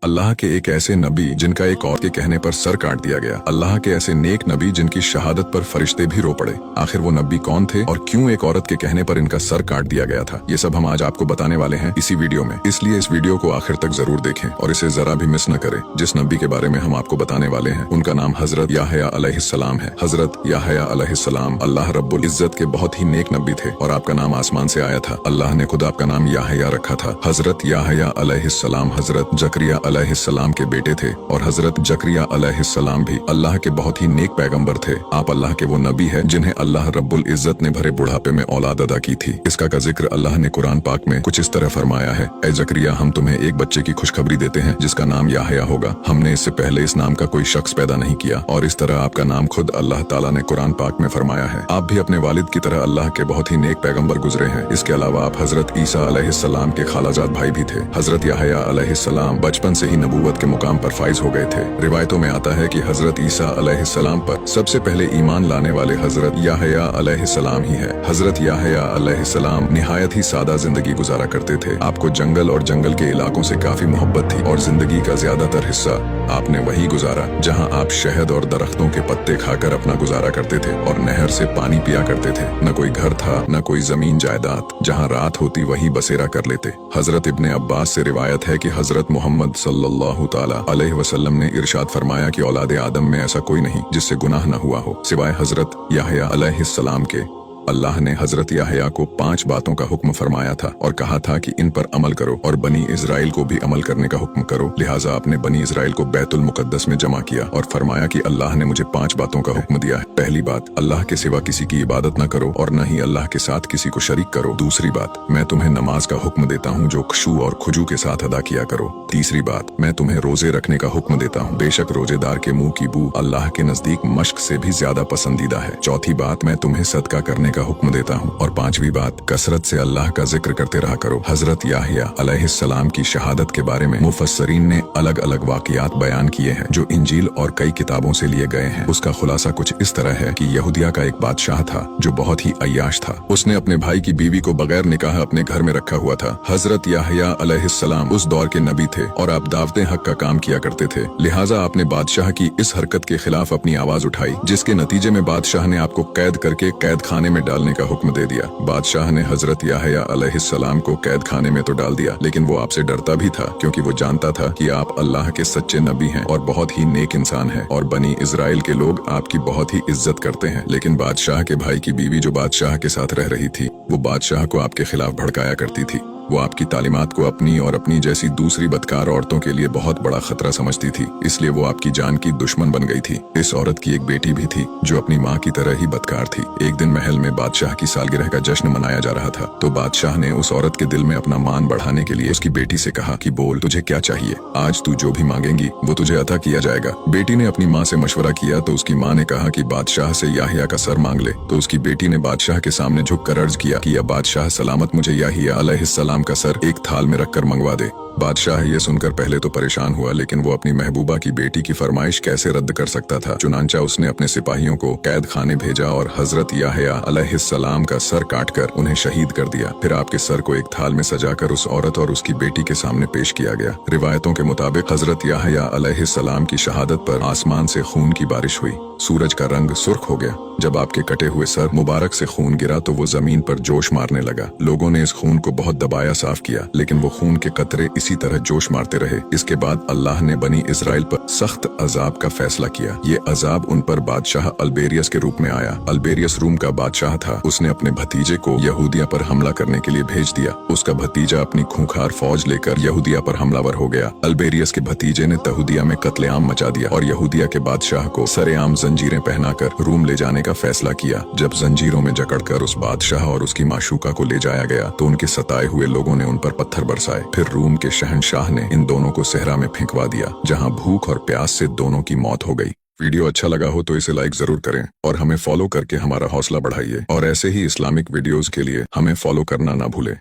अल्लाह के एक ऐसे नबी जिनका एक औरत के कहने पर सर काट दिया गया। अल्लाह के ऐसे नेक नबी जिनकी शहादत पर फरिश्ते भी रो पड़े। आखिर वो नबी कौन थे और क्यों एक औरत के कहने पर इनका सर काट दिया गया था, ये सब हम आज आपको बताने वाले हैं इसी वीडियो में। इसलिए इस वीडियो को आखिर तक जरूर देखें और इसे जरा भी मिस न करें। जिस नबी के बारे में हम आपको बताने वाले हैं उनका नाम हजरत याहया अलैहिस्सलाम है। हजरत याहया अलैहिस्सलाम अल्लाह रब्बुल इज्जत के बहुत ही नेक नबी थे और आपका नाम आसमान से आया था। अल्लाह ने खुद आपका नाम याहया रखा था। हजरत याहया अलैहिस्सलाम हजरत जकरिया अलैहिस्सलाम के बेटे थे और हजरत जकरिया अलैहिस्सलाम भी अल्लाह के बहुत ही नेक पैगंबर थे। आप अल्लाह के वो नबी है जिन्हें अल्लाह रब्बुल इज्जत ने भरे बुढ़ापे में औलाद अदा की थी। इसका का जिक्र अल्लाह ने कुरान पाक में कुछ इस तरह फरमाया है, ऐ जकरिया हम तुम्हें एक बच्चे की खुशखबरी देते हैं जिसका नाम याहया होगा। हमने इससे पहले इस नाम का कोई शख्स पैदा नहीं किया और इस तरह आपका नाम खुद अल्लाह ताला ने कुरान पाक में फरमाया है। आप भी अपने वालिद की तरह अल्लाह के बहुत ही नेक पैगंबर गुजरे हैं। इसके अलावा आप हजरत ईसा अलैहिस्सलाम के खालाजाद भाई भी थे। हजरत याहया अलैहिस्सलाम बचपन से ही नबूवत के मुकाम पर फाइज हो गए थे। रिवायतों में आता है कि हजरत ईसा अलैहिस्सलाम पर सबसे पहले ईमान लाने वाले हजरत याहया अलैहिस्सलाम ही है। हजरत याहया अलैहिस्सलाम निहायत ही सादा जिंदगी गुजारा करते थे। आपको जंगल और जंगल के इलाकों से काफी मोहब्बत थी और जिंदगी का ज्यादातर हिस्सा आपने वही गुजारा जहाँ आप शहद और दरख्तों के पत्ते खाकर अपना गुजारा करते थे और नहर से पानी पिया करते थे। न कोई घर था न कोई जमीन जायदाद, जहाँ रात होती वही बसेरा कर लेते। हजरत इब्ने अब्बास से रिवायत है कि हजरत मोहम्मद सल्लल्लाहु ताला अलैहि वसल्लम ने इरशाद फरमाया कि औलादे आदम में ऐसा कोई नहीं जिससे गुनाह न हुआ हो सिवाय हजरत याहया अलैहिस्सलाम के। अल्लाह ने हजरत याहया को 5 बातों का हुक्म फरमाया था और कहा था कि इन पर अमल करो और बनी इजराइल को भी अमल करने का हुक्म करो। लिहाजा आपने बनी इजराइल को बैतुल मुकद्दस में जमा किया और फरमाया कि अल्लाह ने मुझे 5 बातों का हुक्म दिया है। पहली बात, अल्लाह के सिवा किसी की इबादत न करो और न ही अल्लाह के साथ किसी को शरीक करो। दूसरी बात, मैं तुम्हें नमाज का हुक्म देता हूँ जो खुशू और खुजू के साथ अदा किया करो। तीसरी बात, मैं तुम्हें रोजे रखने का हुक्म देता हूँ, बेशक रोजेदार के मुंह की बू अल्लाह के नजदीक मश्क से भी ज्यादा पसंदीदा है। चौथी बात, मैं तुम्हें सदका करने का हुक्म देता हूँ और 5वीं बात, कसरत से अल्लाह का जिक्र करते रहा करो। हजरत याहया अलैहिस्सलाम की शहादत के बारे में मुफस्सरीन ने अलग अलग वाकयात बयान किए हैं जो इंजील और कई किताबों से लिए गए हैं। उसका खुलासा कुछ इस तरह है कि यहूदिया का एक बादशाह था जो बहुत ही अय्याश था। उसने अपने भाई की बीवी को बगैर निकाह अपने घर में रखा हुआ था। हजरत याहया अलैहिस्सलाम उस दौर के नबी थे और आप दावते हक का काम किया करते थे। लिहाजा आपने बादशाह की इस हरकत के खिलाफ अपनी आवाज उठाई जिसके नतीजे में बादशाह ने आपको कैद करके कैद खाने में डालने का हुक्म दे दिया। बादशाह ने हजरत याहया अलैहिस्सलाम को कैद खाने में तो डाल दिया लेकिन वो आपसे डरता भी था क्योंकि वो जानता था कि आप अल्लाह के सच्चे नबी हैं और बहुत ही नेक इंसान हैं और बनी इजराइल के लोग आपकी बहुत ही इज्जत करते हैं। लेकिन बादशाह के भाई की बीवी जो बादशाह के साथ रह रही थी वो बादशाह को आपके खिलाफ भड़काया करती थी। वो आपकी तालीमात को अपनी और अपनी जैसी दूसरी बदकार औरतों के लिए बहुत बड़ा खतरा समझती थी, इसलिए वो आपकी जान की दुश्मन बन गई थी। इस औरत की एक बेटी भी थी जो अपनी माँ की तरह ही बदकार थी। एक दिन महल में बादशाह की सालगिरह का जश्न मनाया जा रहा था तो बादशाह ने उस औरत के दिल में अपना मान बढ़ाने के लिए उसकी बेटी से कहा कि बोल तुझे क्या चाहिए, आज तू जो भी मांगेंगी वो तुझे अता किया जाएगा। बेटी ने अपनी माँ से मशवरा किया तो उसकी माँ ने कहा कि बादशाह से याहया का सर मांग ले। तो उसकी बेटी ने बादशाह के सामने झुककर अर्ज किया कि या बादशाह सलामत मुझे याहया अलैहिस्सलाम का सर एक थाल में रखकर मंगवा दे। बादशाह ये सुनकर पहले तो परेशान हुआ लेकिन वो अपनी महबूबा की बेटी की फरमाइश कैसे रद्द कर सकता था। चुनांचा उसने अपने सिपाहियों को कैद खाने भेजा और हजरत याहया अलैहिस्सलाम का सर काटकर उन्हें शहीद कर दिया। फिर आपके सर को एक थाल में सजाकर उस औरत और उसकी बेटी के सामने पेश किया गया। रिवायतों के मुताबिक हजरत याहया अलैहिस्सलाम की शहादत पर आसमान से खून की बारिश हुई। सूरज का रंग सुर्ख हो गया। जब आपके कटे हुए सर मुबारक से खून गिरा तो वो जमीन पर जोश मारने लगा। लोगों ने इस खून को बहुत दबाया साफ किया लेकिन वो खून के कतरे इसी तरह जोश मारते रहे। इसके बाद अल्लाह ने बनी इजराइल पर सख्त अजाब का फैसला किया। ये अजाब उन पर बादशाह अल्बेरियस के रूप में आया। अल्बेरियस रूम का बादशाह था। उसने अपने भतीजे को यहूदिया पर हमला करने के लिए भेज दिया। उसका भतीजा अपनी खूंखार फौज लेकर यहूदिया पर हमलावर हो गया। अल्बेरियस के भतीजे ने तहूदिया में कत्लेआम मचा दिया और यहूदिया के बादशाह को सरेआम जंजीरें पहनाकर रूम ले जाने का फैसला किया। जब जंजीरों में जकड़कर उस बादशाह और उसकी माशूका को ले जाया गया तो उनके सताए हुए लोगों ने उन पर पत्थर बरसाए। फिर रूम के शहंशाह ने इन दोनों को सहरा में फेंकवा दिया जहां भूख और प्यास से दोनों की मौत हो गई। वीडियो अच्छा लगा हो तो इसे लाइक जरूर करें और हमें फॉलो करके हमारा हौसला बढ़ाइए और ऐसे ही इस्लामिक वीडियोस के लिए हमें फॉलो करना ना भूलें।